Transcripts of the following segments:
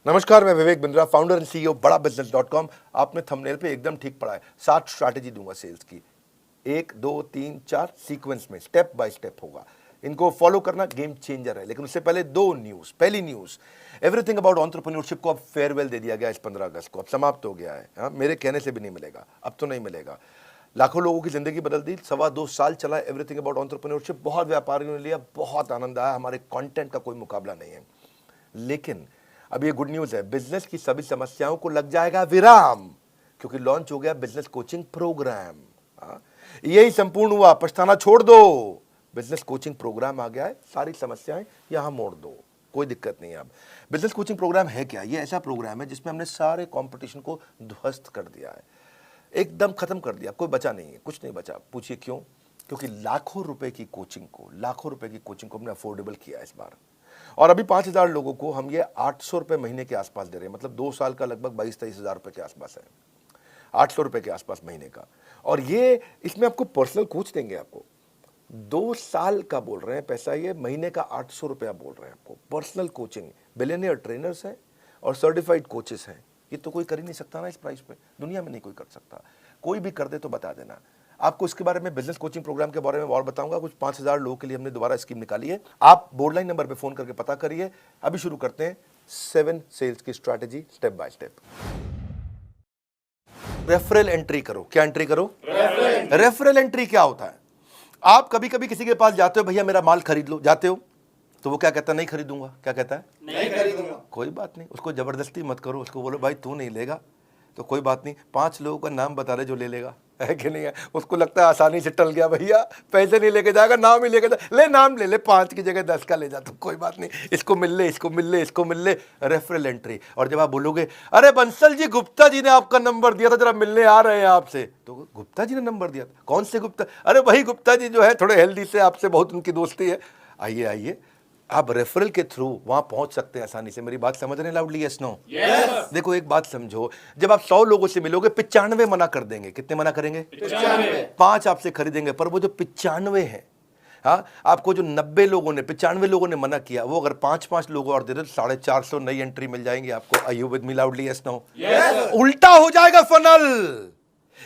नमस्कार, मैं Vivek Bindra, founder and CEO बड़ा बिजनेस.com। आपने थंबनेल पे एकदम ठीक पढ़ा है। 7 स्ट्रैटेजी दूंगा सेल्स की, 1 2 3 4 सीक्वेंस में, स्टेप बाय स्टेप होगा। इनको फॉलो करना गेम चेंजर है। लेकिन उससे पहले 2 न्यूज़। पहली न्यूज़, एवरीथिंग अबाउट एंटरप्रेन्योरशिप को अब फेयरवेल दे दिया गया इस 15 अगस्त को। अब समाप्त हो गया है। हाँ, मेरे कहने से भी नहीं मिलेगा, अब तो नहीं मिलेगा। लाखों लोगों की जिंदगी बदल दी। 2.25 साल चला एवरीथिंग अबाउट एंटरप्रेन्योरशिप। बहुत व्यापारियों ने लिया, बहुत आनंद आया। हमारे कंटेंट का कोई मुकाबला नहीं है। लेकिन अब ये गुड न्यूज़ है, बिजनेस की सभी समस्याओं को लग जाएगा विराम, क्योंकि लॉन्च हो गया बिजनेस कोचिंग प्रोग्राम। यही संपूर्ण हुआ, पछताना छोड़ दो। बिजनेस कोचिंग प्रोग्राम आ गया है, सारी समस्याएं यहां मोड़ दो, कोई दिक्कत नहीं है। अब बिजनेस कोचिंग प्रोग्राम है क्या? ये ऐसा प्रोग्राम है जिसमें हमने सारे कंपटीशन को ध्वस्त कर दिया है, एकदम खत्म कर दिया। कोई बचा नहीं है, कुछ नहीं बचा। पूछिए क्यों? क्योंकि लाखों रुपए की कोचिंग को हमने अफोर्डेबल किया इस बार। और अभी 5,000 लोगों को हम ये 800 रुपये महीने के आसपास दे रहे हैं। मतलब 2 साल का लगभग 22-23 हज़ार रुपये के आसपास है, 800 रुपये के आसपास महीने का। और ये इसमें आपको पर्सनल कोच देंगे। आपको 2 साल का बोल रहे हैं पैसा, ये महीने का 800 रुपया बोल रहे हैं आपको। पर्सनल कोचिंग, बिलियनियर ट्रेनर्स हैं और सर्टिफाइड कोचेस हैं। ये तो कोई कर ही नहीं सकता ना इस प्राइस पे, दुनिया में नहीं कोई कर सकता। कोई भी कर दे तो बता देना। आपको इसके बारे में, बिजनेस कोचिंग प्रोग्राम के बारे में और बताऊंगा। कुछ 5,000 लोगों के लिए हमने दोबारा स्कीम निकाली है। आप बोर्ड लाइन नंबर पे फोन करके पता करिए। अभी शुरू करते हैं 7 सेल्स की strategy, step by step. Referral entry करो। क्या एंट्री करो? रेफरल एंट्री क्या होता है? आप कभी कभी किसी के पास जाते हो, भैया मेरा माल खरीद लो, जाते हो तो वो क्या कहता है? नहीं खरीदूंगा। क्या कहता है? नहीं खरीदूंगा। कोई बात नहीं, उसको जबरदस्ती मत करो। उसको बोलो भाई तू नहीं लेगा तो कोई बात नहीं, 5 लोगों का नाम बता रहे जो ले लेगा, है कि नहीं है? उसको लगता है आसानी से टल गया, भैया पैसे नहीं लेके जाएगा, नाम ही लेके जा, ले नाम ले ले, 5 की जगह 10 का ले जा, तो कोई बात नहीं, इसको मिल ले, इसको मिल ले, इसको मिल ले। Referral entry. और जब आप बोलोगे अरे बंसल जी, गुप्ता जी ने आपका नंबर दिया था, जरा मिलने आ रहे हैं आपसे, तो गुप्ता जी ने नंबर दिया था? कौन से गुप्ता? अरे वही गुप्ता जी जो है, थोड़े हेल्दी से, आपसे बहुत उनकी दोस्ती है। आइए आइए, आप रेफरल के थ्रू वहां पहुंच सकते हैं आसानी से। मेरी बात समझ रहे हैं लाउडली? Yes no? यस। देखो एक बात समझो, जब आप 100 लोगों से मिलोगे, 95 मना कर देंगे। कितने मना करेंगे? 95। 5 आपसे खरीदेंगे, पर वो जो 95 है, हाँ, आपको जो 90 लोगों ने, 95 लोगों ने मना किया, वो अगर 5-5 लोग और दे दे तो 450 नई एंट्री मिल जाएंगी आपको। Are you with me loudly? Yes no? Yes. उल्टा हो जाएगा फनल।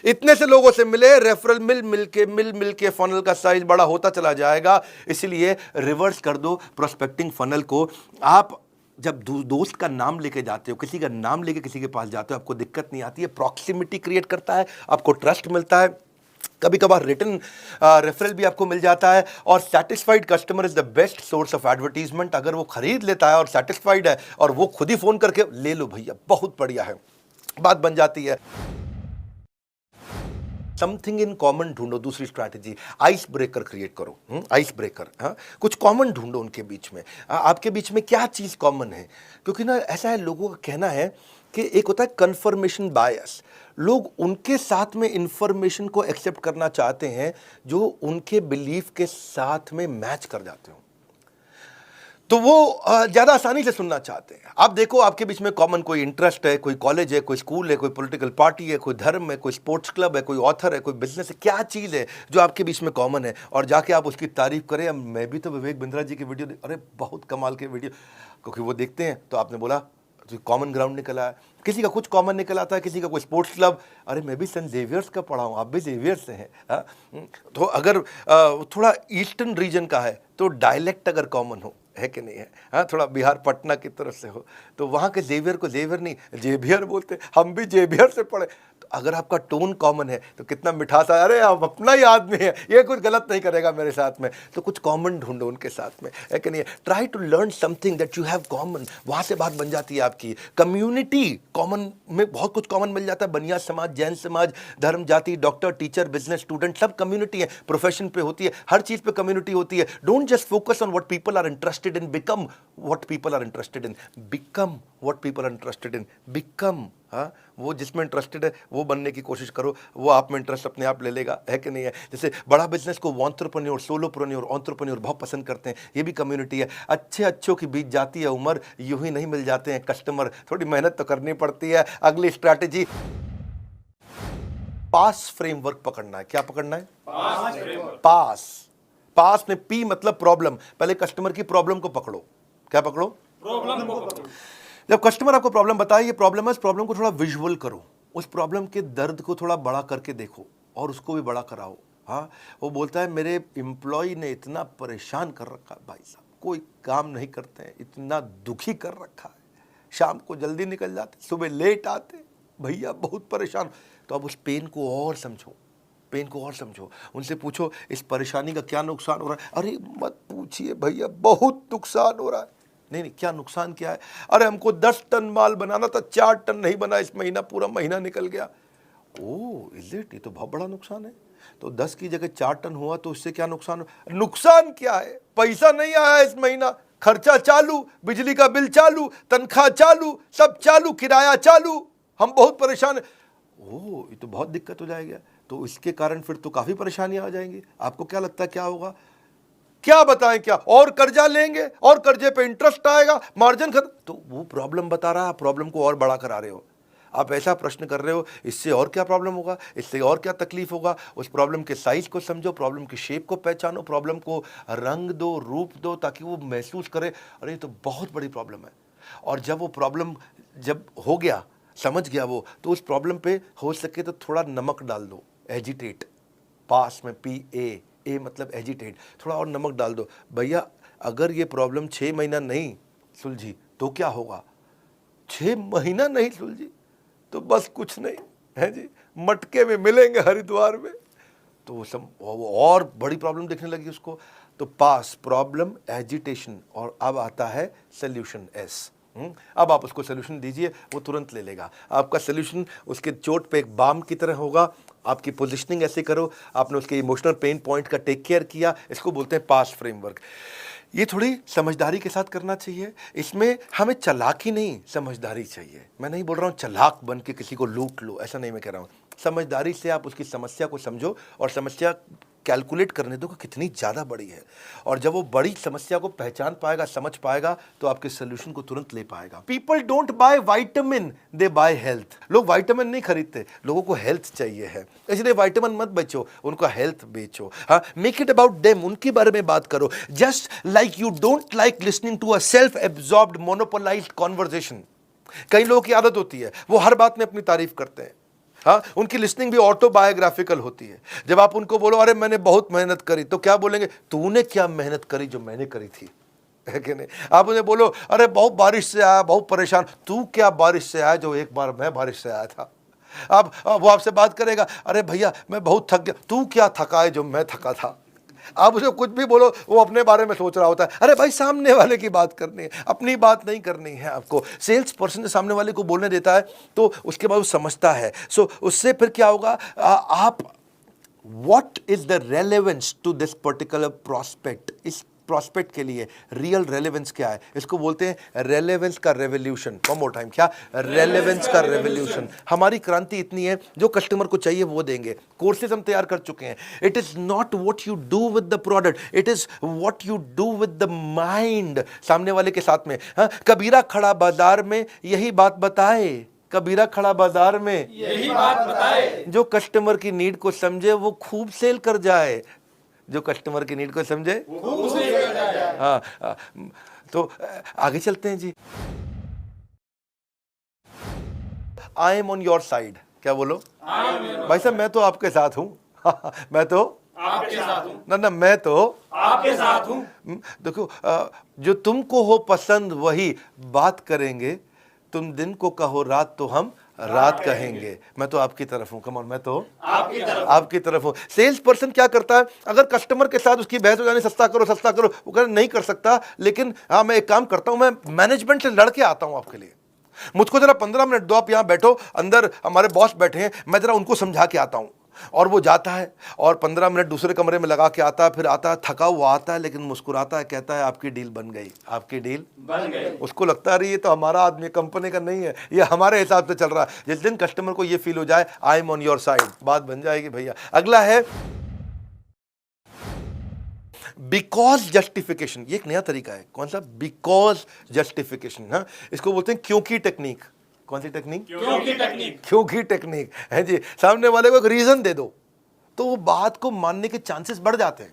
इतने से लोगों से मिले, रेफरल मिल के फनल का साइज बड़ा होता चला जाएगा। इसलिए रिवर्स कर दो प्रोस्पेक्टिंग फनल को। आप जब दोस्त का नाम लेके जाते हो, किसी का नाम लेके किसी के पास जाते हो, आपको दिक्कत नहीं आती है। प्रॉक्सिमिटी क्रिएट करता है, आपको ट्रस्ट मिलता है। कभी कभार रिटर्न रेफरल भी आपको मिल जाता है। और satisfied customer is the best source of advertisement. अगर वो खरीद लेता है और सेटिस्फाइड है और वो खुद ही फोन करके ले लो भैया, बहुत बढ़िया है, बात बन जाती है। समथिंग इन कॉमन ढूंढो। दूसरी स्ट्रैटेजी, आइस ब्रेकर क्रिएट करो। आइस ब्रेकर, हाँ, कुछ कॉमन ढूंढो उनके बीच में। आपके बीच में क्या चीज़ कॉमन है? क्योंकि ना ऐसा है, लोगों का कहना है कि एक होता है कन्फर्मेशन बायस। लोग उनके साथ में इंफॉर्मेशन को एक्सेप्ट करना चाहते हैं जो उनके बिलीफ के साथ में मैच कर जाते हो, तो वो ज़्यादा आसानी से सुनना चाहते हैं। आप देखो, आपके बीच में कॉमन कोई इंटरेस्ट है, कोई कॉलेज है, कोई स्कूल है, कोई पॉलिटिकल पार्टी है, कोई धर्म है, कोई स्पोर्ट्स क्लब है, कोई ऑथर है, कोई बिजनेस है। क्या चीज़ है जो आपके बीच में कॉमन है? और जाके आप उसकी तारीफ करें। मैं भी तो विवेक बिंद्रा जी की वीडियो, अरे बहुत कमाल के वीडियो, क्योंकि वो देखते हैं तो आपने बोला तो कॉमन ग्राउंड निकला है। किसी का कुछ कॉमन निकल आता है, किसी का कोई स्पोर्ट्स क्लब, अरे मैं भी सेंट जेवियर्स का पढ़ा हूँ, आप भी जेवियर्स से हैं। तो अगर थोड़ा ईस्टर्न रीजन का है तो डायलेक्ट अगर कॉमन हो, है कि नहीं है? हाँ, थोड़ा बिहार पटना की तरफ से हो तो वहाँ के जेवियर को जेवियर नहीं जेवियर बोलते, हम भी जेवियर से पढ़े। तो अगर आपका टोन कॉमन है तो कितना मिठास है, अरे आप अपना ही आदमी है, ये कुछ गलत नहीं करेगा मेरे साथ में। तो कुछ कॉमन ढूंढो उनके साथ में, है कि नहीं? Try to learn something that you have common. वहाँ से बात बन जाती है आपकी। कम्युनिटी कॉमन में बहुत कुछ कॉमन मिल जाता है। बनिया समाज, जैन समाज, धर्म, जाति, डॉक्टर, टीचर, बिजनेस, स्टूडेंट, सब कम्युनिटी है। प्रोफेशन पे होती है, हर चीज़ पे कम्युनिटी होती है। Don't just focus on what people are interested in, become what people are interested in. Become what people are interested in. Become, हाँ, वो जिसमें इंटरेस्टेड है वो बनने की कोशिश करो, वो आप में इंटरेस्ट अपने आप ले लेगा, है कि नहीं है? जैसे बड़ा बिजनेस को एंटरप्रेन्योर, सोलोप्रेन्योर, एंटरप्रेन्योर बहुत पसंद करते हैं। ये भी कम्युनिटी है। अच्छों की बीत जाती है उम्र, यूं ही नहीं मिल जाते हैं कस्टमर, थोड़ी मेहनत तो करनी पड़ती है। अगली स्ट्रैटेजी, पास फ्रेमवर्क पकड़ना है। क्या पकड़ना है? पास में पी मतलब प्रॉब्लम। पहले कस्टमर की प्रॉब्लम को पकड़ो। क्या पकड़ो? प्रॉब्लम को पकड़ो। जब कस्टमर आपको प्रॉब्लम बताए ये प्रॉब्लम है, इस प्रॉब्लम को थोड़ा विजुअल करो, उस प्रॉब्लम के दर्द को थोड़ा बड़ा करके देखो और उसको भी बड़ा कराओ। हाँ, वो बोलता है मेरे एम्प्लॉय ने इतना परेशान कर रखा है भाई साहब, कोई काम नहीं करते हैं, इतना दुखी कर रखा है, शाम को जल्दी निकल जाते, सुबह लेट आते, भैया बहुत परेशान। तो अब उस पेन को और समझो, पेन को और समझो, उनसे पूछो इस परेशानी का क्या नुकसान हो रहा है। अरे मत पूछिए भैया, बहुत नुकसान हो रहा है। नहीं, क्या नुकसान क्या है? अरे हमको 10 टन माल बनाना था, 4 टन नहीं बना इस महीना, पूरा महीना निकल गया। ओह इज इट, ये तो बहुत बड़ा नुकसान है। तो 10 की जगह 4 टन हुआ तो इससे क्या नुकसान? नुकसान क्या है? पैसा नहीं आया इस महीना, खर्चा चालू, बिजली का बिल चालू, तनख्वाह चालू, सब चालू, किराया चालू, हम बहुत परेशान है। ओह ये तो बहुत दिक्कत हो जाएगा। तो इसके कारण फिर तो काफी परेशानियां आ जाएंगी। आपको क्या लगता है क्या होगा? क्या बताएं, क्या और कर्जा लेंगे और कर्जे पे इंटरेस्ट आएगा, मार्जिन खत्म। तो वो प्रॉब्लम बता रहा है, प्रॉब्लम को और बड़ा करा रहे हो। आप ऐसा प्रश्न कर रहे हो, इससे और क्या प्रॉब्लम होगा, इससे और क्या तकलीफ होगा। उस प्रॉब्लम के साइज को समझो, प्रॉब्लम की शेप को पहचानो, प्रॉब्लम को रंग दो, रूप दो, ताकि वो महसूस करे अरे ये तो बहुत बड़ी प्रॉब्लम है। और जब वो प्रॉब्लम जब हो गया, समझ गया वो, तो उस प्रॉब्लम पे हो सके तो थोड़ा नमक डाल दो, एजिटेट, पास में PA मतलब एजिटेट, थोड़ा और नमक डाल दो। भैया अगर ये प्रॉब्लम 6 महीना नहीं सुलझी तो क्या होगा? 6 महीना नहीं सुलझी तो बस कुछ नहीं है जी, मटके में मिलेंगे हरिद्वार में। तो वो और बड़ी प्रॉब्लम देखने लगी उसको। तो पास, प्रॉब्लम, एजिटेशन, और अब आता है सोल्यूशन S। अब आप उसको सोल्यूशन दीजिए, वो तुरंत ले लेगा। आपका सोल्यूशन उसके चोट पे एक बाम की तरह होगा। आपकी पोजीशनिंग ऐसे करो, आपने उसके इमोशनल पेन पॉइंट का टेक केयर किया, इसको बोलते हैं पास फ्रेमवर्क। ये थोड़ी समझदारी के साथ करना चाहिए। इसमें हमें चालाकी नहीं, समझदारी चाहिए। मैं नहीं बोल रहा हूँ चालाक बन के किसी को लूट लो, ऐसा नहीं मैं कह रहा हूँ। समझदारी से आप उसकी समस्या को समझो और समस्या कैलकुलेट करने दो कि कितनी ज़्यादा बड़ी है। और जब वो बड़ी समस्या को पहचान पाएगा, समझ पाएगा, तो आपके सोल्यूशन को तुरंत ले पाएगा। People don't buy vitamin, they by health. लोग वाइटामिन नहीं खरीदते, लोगों को हेल्थ चाहिए है, इसलिए वाइटामिन मत बेचो, उनका हेल्थ बेचो। हाँ, मेक इट अबाउट देम, उनके बारे में बात करो। Just like you don't like listening to a self absorbed monopolised conversation. कई लोगों की आदत होती है, वो हर बात में अपनी तारीफ करते हैं। हाँ, उनकी लिसनिंग भी ऑटोबायोग्राफिकल होती है। जब आप उनको बोलो अरे मैंने बहुत मेहनत करी, तो क्या बोलेंगे? तूने क्या मेहनत करी जो मैंने करी थी, है कि नहीं? आप उन्हें बोलो अरे बहुत बारिश से आया, बहुत परेशान, तू क्या बारिश से आया जो एक बार मैं बारिश से आया था। वो आपसे बात करेगा अरे भैया मैं बहुत थक गया, तू क्या थका है जो मैं थका था। आप उसे कुछ भी बोलो, वो अपने बारे में सोच रहा होता है। अरे भाई सामने वाले की बात करनी है, अपनी बात नहीं करनी है आपको। सेल्स पर्सन सामने वाले को बोलने देता है तो उसके बाद वो समझता है। सो उससे फिर क्या होगा, आप what is the relevance to this particular prospect, इस प्रोस्पेक्ट के लिए रियल रेलेवेंस क्या है, इसको बोलते हैं रेलेवेंस का रेवोल्यूशन। वन मोर टाइम, क्या? रेलेवेंस का रेवोल्यूशन। हमारी क्रांति इतनी है, जो कस्टमर को चाहिए वो देंगे। कोर्सेज हम तैयार कर चुके हैं। It is not what you do with the product, it is what you do with the mind सामने वाले के साथ में। हाँ, कबीरा खड़ा बाजार में यही बात बताए, कबीरा खड़ा बाजार में यही बात बताए, जो कस्टमर की नीड को समझे वो खूब सेल कर जाए, जो कस्टमर की नीड को समझे वो सेल कर जाए। हाँ, तो आगे चलते हैं जी। I am on your side. क्या बोलो? भाई साहब मैं तो आपके साथ हूं। मैं तो आपके साथ हूं। ना मैं तो आपके साथ हूं। देखो, जो तुमको हो पसंद वही बात करेंगे, तुम दिन को कहो रात तो हम रात कहेंगे। मैं तो आपकी तरफ हूं, कम ऑन, मैं तो आपकी तरफ हूं। सेल्स पर्सन क्या करता है, अगर कस्टमर के साथ उसकी बहस हो जानी सस्ता करो सस्ता करो, वो कहना नहीं कर सकता, लेकिन हाँ मैं एक काम करता हूं, मैं मैनेजमेंट से लड़के आता हूं आपके लिए, मुझको जरा 15 मिनट दो, आप यहां बैठो, अंदर हमारे बॉस बैठे हैं, मैं जरा उनको समझा के आता हूं। और वो जाता है और 15 मिनट दूसरे कमरे में लगा के आता है, फिर आता है थका हुआ आता है, लेकिन मुस्कुराता है, कहता है आपकी डील बन गई, आपकी डील बन गई। उसको लगता है ये तो हमारा आदमी, कंपनी का नहीं है, ये हमारे हिसाब से चल रहा है। जिस दिन कस्टमर को ये फील हो जाए आई एम ऑन योर साइड, बात बन जाएगी भैया। अगला है बिकॉज जस्टिफिकेशन। ये एक नया तरीका है। कौन सा? Because justification. हाँ, इसको बोलते हैं क्योंकि टेक्निक। कौन सी टेक्निक? क्योंकि टेक्निक। क्योंकि टेक्निक है जी। सामने वाले को एक रीजन दे दो तो वो बात को मानने के चांसेस बढ़ जाते हैं।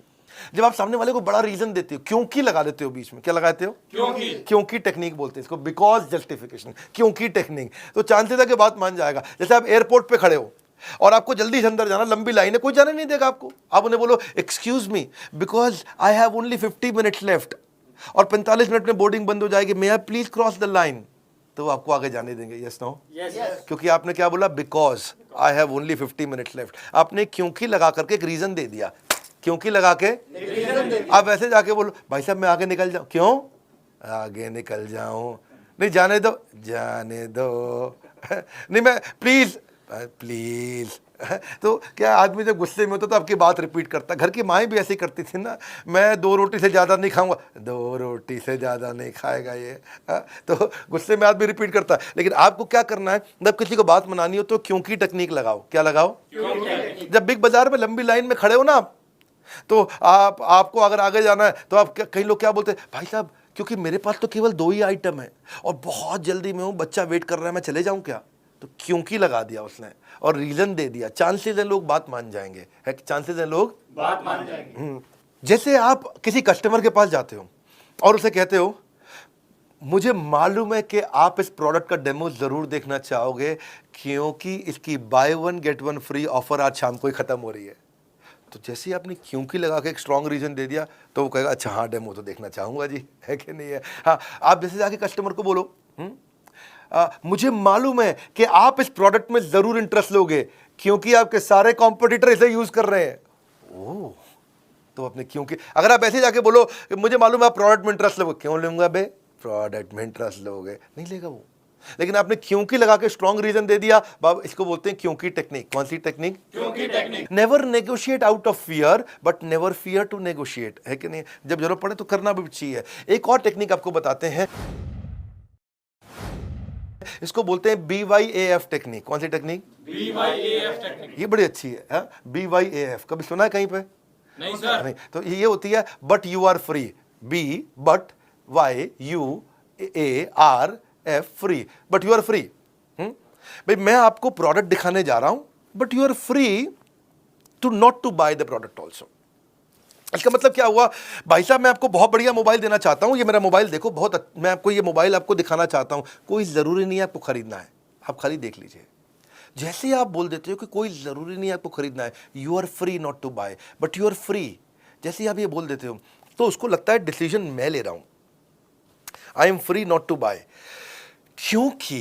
जब आप सामने वाले को बड़ा रीजन देते हो, क्योंकि लगा देते हो बीच में, क्या लगाते हो? क्योंकि टेक्निक बोलते हैं इसको, बिकॉज जस्टिफिकेशन, क्योंकि टेक्निक। तो चांसेस है कि बात मान जाएगा। जैसे आप एयरपोर्ट पे खड़े हो और आपको जल्दी से अंदर जाना, लंबी लाइन है, कोई जाने नहीं देगा आपको। आप उन्हें बोलो excuse me because I have only 50 minutes left और 45 मिनट में बोर्डिंग बंद हो जाएगी, may I please cross the line, तो आपको आगे जाने देंगे? Yes no? क्योंकि आपने क्या बोला? Because I have only 50 minutes left. आपने क्योंकि लगा करके एक रीजन दे दिया, क्योंकि लगा के आप ऐसे जाके बोलो भाई साहब मैं आगे निकल जाऊं, क्यों आगे निकल जाऊं? नहीं जाने दो, जाने दो नहीं मैं प्लीज प्लीज। तो क्या आदमी जब गुस्से में होता तो आपकी बात रिपीट करता। घर की माएँ भी ऐसी करती थी ना, मैं 2 रोटी से ज़्यादा नहीं खाऊंगा, 2 रोटी से ज़्यादा नहीं खाएगा ये। तो गुस्से में आदमी रिपीट करता है। लेकिन आपको क्या करना है, जब किसी को बात मनानी हो तो क्योंकि टेक्निक लगाओ। क्या लगाओ? जब बिग बाजार में लंबी लाइन में खड़े हो ना आप, तो आपको अगर आगे जाना है तो आप कई लोग क्या बोलते हैं, भाई साहब क्योंकि मेरे पास तो केवल 2 ही आइटम है और बहुत जल्दी में हूँ, बच्चा वेट कर रहा है, मैं चले जाऊँ क्या? तो क्योंकि लगा दिया उसने और रीजन दे दिया। चांसेस है लोग बात मान जाएंगे, है चांसेस है लोग बात मान जाएंगे। जैसे आप किसी कस्टमर के पास जाते हो और उसे कहते हो मुझे मालूम है कि आप इस प्रोडक्ट का डेमो जरूर देखना चाहोगे क्योंकि इसकी बाय 1 गेट 1 फ्री ऑफर आज शाम को ही खत्म हो रही है। तो जैसे ही आपने क्योंकि लगा के एक स्ट्रॉन्ग रीजन दे दिया तो वो कहेगा अच्छा हाँ डेमो तो देखना चाहूंगा जी, है कि नहीं है? हाँ, आप जैसे जाके कस्टमर को बोलो मुझे मालूम है कि आप इस प्रोडक्ट में जरूर इंटरेस्ट लोगे क्योंकि आपके सारे कॉम्पिटिटर इसे यूज कर रहे हैं। ओह, तो आपने क्योंकि, अगर आप ऐसे जाके बोलो मुझे मालूम है आप प्रोडक्ट में इंटरेस्ट लोगे, क्यों लूंगा बे, प्रोडक्ट में इंटरेस्ट लोगे, नहीं लेगा वो। लेकिन आपने क्योंकि लगा के स्ट्रॉन्ग रीजन दे दिया, बाब इसको बोलते हैं क्योंकि टेक्निक। कौन सी टेक्निक? क्योंकि technique. Never negotiate out of fear but never fear to negotiate, है कि नहीं? जब जरूरत पड़े तो करना भी चाहिए। एक और टेक्निक आपको बताते हैं, इसको बोलते हैं BYAF टेक्निक। कौन सी टेक्निक? BYAF technique. ये बड़ी अच्छी है, BYAF कभी सुना है कहीं पे? नहीं सर। नहीं, तो ये होती है but you are free, be but YUARF free, but you are free. भाई मैं आपको प्रोडक्ट दिखाने जा रहा हूं but you are free to not to buy the product also. इसका मतलब क्या हुआ, भाई साहब मैं आपको बहुत बढ़िया मोबाइल देना चाहता हूं, ये मेरा मोबाइल देखो, बहुत मैं आपको ये मोबाइल आपको दिखाना चाहता हूं, कोई ज़रूरी नहीं है आपको खरीदना है, आप खाली देख लीजिए। जैसे ही आप बोल देते हो कि कोई ज़रूरी नहीं है आपको खरीदना है, you are free not to buy but you are free, जैसे ही आप ये बोल देते हो तो उसको लगता है डिसीजन मैं ले रहा हूं, I am free not to buy. क्योंकि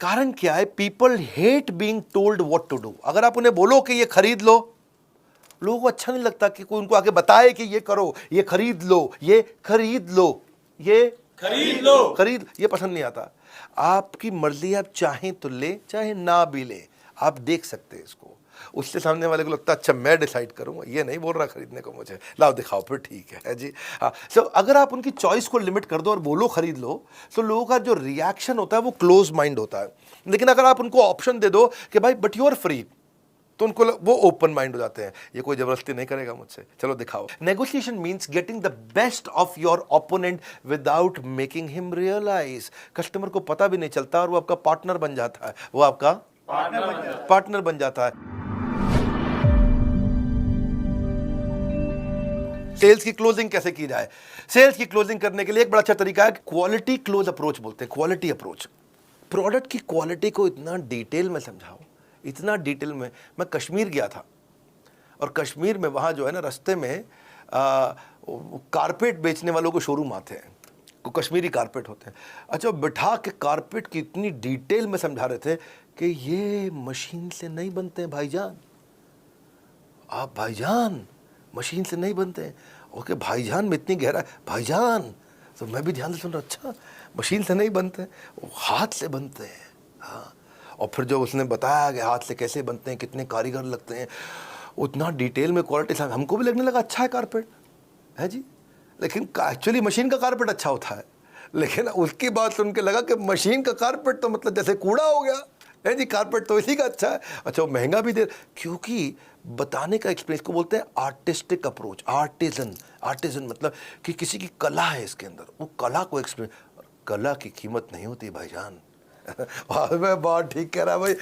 कारण क्या है, people hate being told what to do. अगर आप उन्हें बोलो कि ये खरीद लो, लोगों को अच्छा नहीं लगता कि कोई उनको आगे बताए कि ये करो, ये खरीद लो, ये खरीद लो, ये खरीद लो, खरीद, ये पसंद नहीं आता। आपकी मर्जी, आप चाहें तो ले, चाहे ना भी ले, आप देख सकते हैं इसको। उससे सामने वाले को लगता है अच्छा मैं डिसाइड करूंगा, ये नहीं बोल रहा खरीदने को मुझे, लाओ दिखाओ फिर, ठीक है जी। हाँ, सो अगर आप उनकी चॉइस को लिमिट कर दो और बोलो खरीद लो, तो लोगों का जो रिएक्शन होता है वो क्लोज माइंड होता है। लेकिन अगर आप उनको ऑप्शन दे दो कि भाई बट यू आर फ्री, तो उनको वो ओपन माइंड हो जाते हैं, ये कोई जबरदस्ती नहीं करेगा मुझसे, चलो दिखाओ। Negotiation means getting the best of your opponent without making him realize. Customer को पता भी नहीं चलता और वो आपका पार्टनर बन जाता है, वो आपका पार्टनर बन जाता है। सेल्स की क्लोजिंग कैसे की जाए? सेल्स की क्लोजिंग करने के लिए एक बड़ा अच्छा तरीका है, क्वालिटी क्लोज अप्रोच बोलते हैं, क्वालिटी अप्रोच। प्रोडक्ट की क्वालिटी को इतना डिटेल में समझाओ, इतना डिटेल में। मैं कश्मीर गया था और कश्मीर में वहाँ जो है ना, रास्ते में कारपेट बेचने वालों को शोरूम आते हैं, को कश्मीरी कारपेट होते हैं। अच्छा, बिठा के कारपेट की इतनी डिटेल में समझा रहे थे कि ये मशीन से नहीं बनते हैं भाईजान, आप भाईजान मशीन से नहीं बनते हैं। ओके भाईजान में इतनी गहरा, भाईजान, तो मैं भी ध्यान से सुन रहा, अच्छा मशीन से नहीं बनते, वो हाथ से बनते हैं। हाँ, और फिर जो उसने बताया कि हाथ से कैसे बनते हैं, कितने कारीगर लगते हैं, उतना डिटेल में क्वालिटी, हमको भी लगने लगा अच्छा है कारपेट, है जी। लेकिन एक्चुअली मशीन का कारपेट अच्छा होता है, लेकिन उसकी बात सुन के लगा कि मशीन का कारपेट तो मतलब जैसे कूड़ा हो गया, है जी, कारपेट तो इसी का अच्छा है। अच्छा, वो महंगा भी दे, क्योंकि बताने का एक्सपीरियंस को बोलते हैं आर्टिस्टिक अप्रोच, आर्टिजन मतलब कि किसी की कला है इसके अंदर, वो कला को एक्सपीरियंस। कला की कीमत नहीं होती भाईजान। मैं बहुत ठीक कह रहा भाई।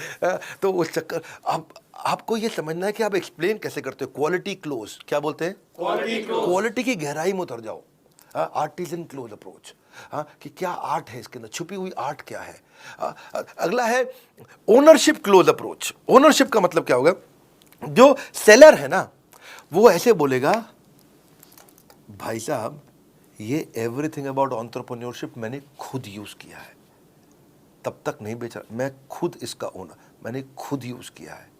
तो उस चक्कर, अब आपको ये समझना है कि आप एक्सप्लेन कैसे करते हो। क्वालिटी क्लोज, क्या बोलते हैं? क्वालिटी की गहराई में उतर जाओ। आर्टिजन क्लोज अप्रोच, कि क्या आर्ट है इसके अंदर, छुपी हुई आर्ट क्या है। अगला है ओनरशिप क्लोज अप्रोच। ओनरशिप का मतलब क्या होगा? जो सेलर है ना, वो ऐसे बोलेगा, भाई साहब ये एवरीथिंग अबाउट एंटरप्रेन्योरशिप मैंने खुद यूज किया है, तब तक नहीं बेचा, मैं खुद इसका ओनर, मैंने खुद यूज किया है।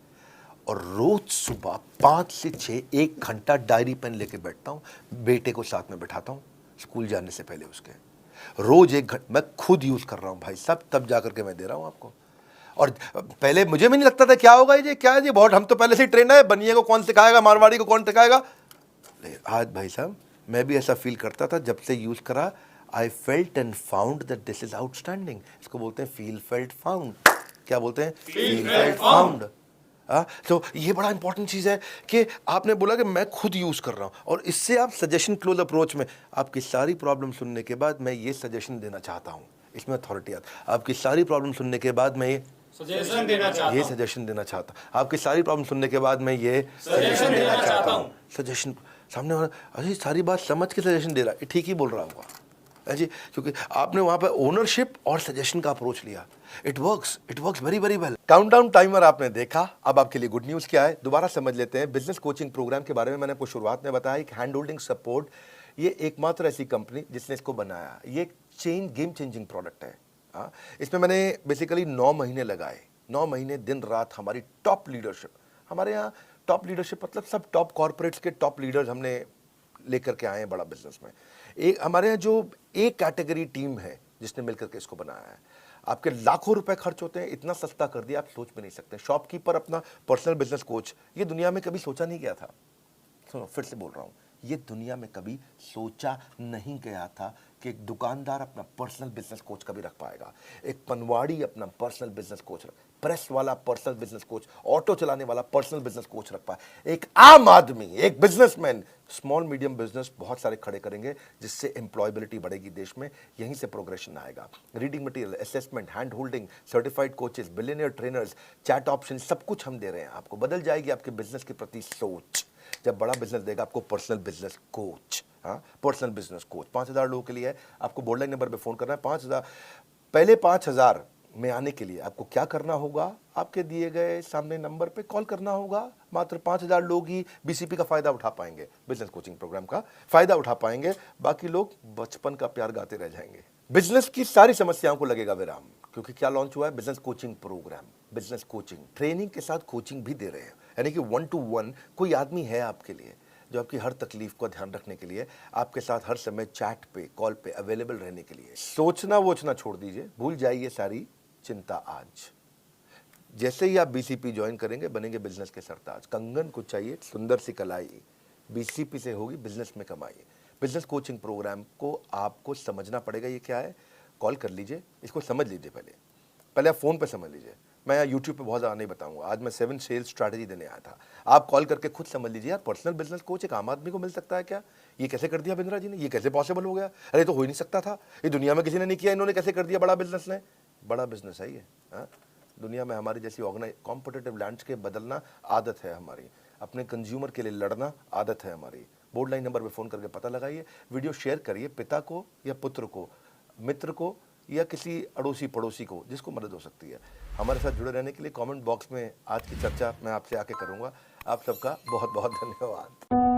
और रोज सुबह 5 से 6 1 घंटा डायरी पेन लेके बैठता हूँ, बेटे को साथ में बैठाता हूँ स्कूल जाने से पहले उसके, रोज 1 घंटा मैं खुद यूज कर रहा हूँ भाई साहब, तब जाकर के मैं दे रहा हूँ आपको। और पहले मुझे भी नहीं लगता था क्या होगा ये, क्या है ये, बहुत हम तो पहले से ही ट्रेन है, बनिए को कौन सिखाएगा, मारवाड़ी को कौन सिखाएगा। आज भाई साहब मैं भी ऐसा फील करता था, जब से यूज करा I felt and found that this is outstanding. इसको बोलते हैं फील फेल्ट फाउंड। क्या बोलते हैं? Feel felt found. तो ये बड़ा इंपॉर्टेंट चीज है कि आपने बोला कि मैं खुद यूज कर रहा हूं, और इससे आप सजेशन क्लोज अप्रोच में आपकी सारी प्रॉब्लम सुनने के बाद मैं ये सजेशन देना चाहता हूं, इसमें अथॉरिटी आता। आपकी सारी प्रॉब्लम सुनने के बाद मैं ये सजेशन देना चाहता हूं, आपकी सारी प्रॉब्लम सुनने के बाद मैं ये सजेशन देना चाहता हूं। सजेशन सामने वाला अरे सारी बात समझ के सजेशन दे रहा है, ठीक ही बोल रहा होगा जी, क्योंकि आपने वहां पर ओनरशिप और सजेशन का अप्रोच लिया। It works very very well. Countdown timer आपने देखा, अब आपके लिए गुड न्यूज क्या है दोबारा समझ लेते हैं। बिजनेस कोचिंग प्रोग्राम के बारे में मैंने आपको शुरुआत में बताया कि हैंड होल्डिंग सपोर्ट, ये एकमात्र ऐसी कंपनी जिसने इसको बनाया। ये एक गेम चेंजिंग प्रोडक्ट है। इसमें मैंने बेसिकली 9 महीने लगाए, 9 महीने दिन रात हमारी टॉप लीडरशिप, हमारे यहाँ टॉप लीडरशिप मतलब सब टॉप कॉर्पोरेट्स के टॉप लीडर्स हमने लेकर के आए हैं बड़ा बिजनेस में। एक हमारे यहाँ जो एक कैटेगरी टीम है जिसने मिलकर के इसको बनाया है। आपके लाखों रुपए खर्च होते हैं, इतना सस्ता कर दिया आप सोच भी नहीं सकते। शॉपकीपर अपना पर्सनल बिजनेस कोच, ये दुनिया में कभी सोचा नहीं गया था। सुनो फिर से बोल रहा हूँ, ये दुनिया में कभी सोचा नहीं गया था कि एक दुकानदार अपना पर्सनल बिजनेस कोच कभी रख पाएगा, एक पनवाड़ी अपना पर्सनल बिजनेस कोच, प्रेस वाला पर्सनल बिजनेस कोच, ऑटो चलाने वाला पर्सनल बिजनेस कोच रख पाए। एक आम आदमी, एक बिजनेसमैन, स्मॉल मीडियम बिजनेस बहुत सारे खड़े करेंगे, जिससे एम्प्लॉयबिलिटी बढ़ेगी देश में, यहीं से प्रोग्रेशन आएगा। Reading material, assessment, hand holding, certified coaches, billionaire trainers, chat option, सब कुछ हम दे रहे हैं आपको। बदल जाएगी आपके बिजनेस के प्रति सोच जब बड़ा बिजनेस देगा आपको personal business coach. Personal business coach 5000 लोगों के लिए है। आपको बोर्डलाइन नंबर पे फोन करना है। 5000 पहले 5000 में आने के लिए आपको क्या करना होगा? आपके दिए गए सामने नंबर पे कॉल करना होगा। मात्र 5000 लोग ही बीसीपी का फायदा उठा पाएंगे, बिजनेस कोचिंग प्रोग्राम का फायदा उठा पाएंगे, बाकी लोग बचपन का प्यार गाते रह जाएंगे। बिजनेस की सारी समस्याओं को लगेगा विराम, क्योंकि क्या लॉन्च हुआ है? Business coaching program. Business coaching training के साथ कोचिंग भी दे रहे हैं, यानी कि 1 to 1 कोई आदमी है आपके लिए जो आपकी हर तकलीफ को ध्यान रखने के लिए, आपके साथ हर समय चैट पे, कॉल पे अवेलेबल रहने के लिए। सोचना वोचना छोड़ दीजिए, भूल जाइए सारी चिंता। आज जैसे ही आप बीसीपी ज्वाइन करेंगे बनेंगे बिजनेस के सरताज। कंगन को चाहिए सुंदर सी कलाई, बीसीपी से होगी बिजनेस में कमाई। बिजनेस कोचिंग प्रोग्राम को आपको समझना पड़ेगा ये क्या है। कॉल कर लीजिए, इसको समझ लीजिए, पहले आप फोन पे समझ लीजिए। मैं यहाँ यूट्यूब पे बहुत ज़्यादा नहीं बताऊंगा, आज मैं 7 सेल्स स्ट्रैटेजी देने आया था। आप कॉल करके खुद समझ लीजिए यार, पर्सनल बिजनेस कोच एक आम आदमी को मिल सकता है क्या? ये कैसे कर दिया बिंद्रा जी ने, ये कैसे पॉसिबल हो गया? अरे तो हो ही नहीं सकता था, ये दुनिया में किसी ने नहीं किया, इन्होंने कैसे कर दिया? बड़ा बिजनेस ने, बड़ा बिजनेस है ये। दुनिया में हमारी जैसी कॉम्पिटिटिव लैंडस्केप बदलना आदत है हमारी, अपने कंज्यूमर के लिए लड़ना आदत है हमारी। बोर्ड लाइन नंबर पर फोन करके पता लगाइए, वीडियो शेयर करिए पिता को या पुत्र को, मित्र को या किसी अड़ोसी पड़ोसी को जिसको मदद हो सकती है। हमारे साथ जुड़े रहने के लिए कमेंट बॉक्स में आज की चर्चा मैं आपसे आके करूंगा। आप सबका बहुत बहुत धन्यवाद।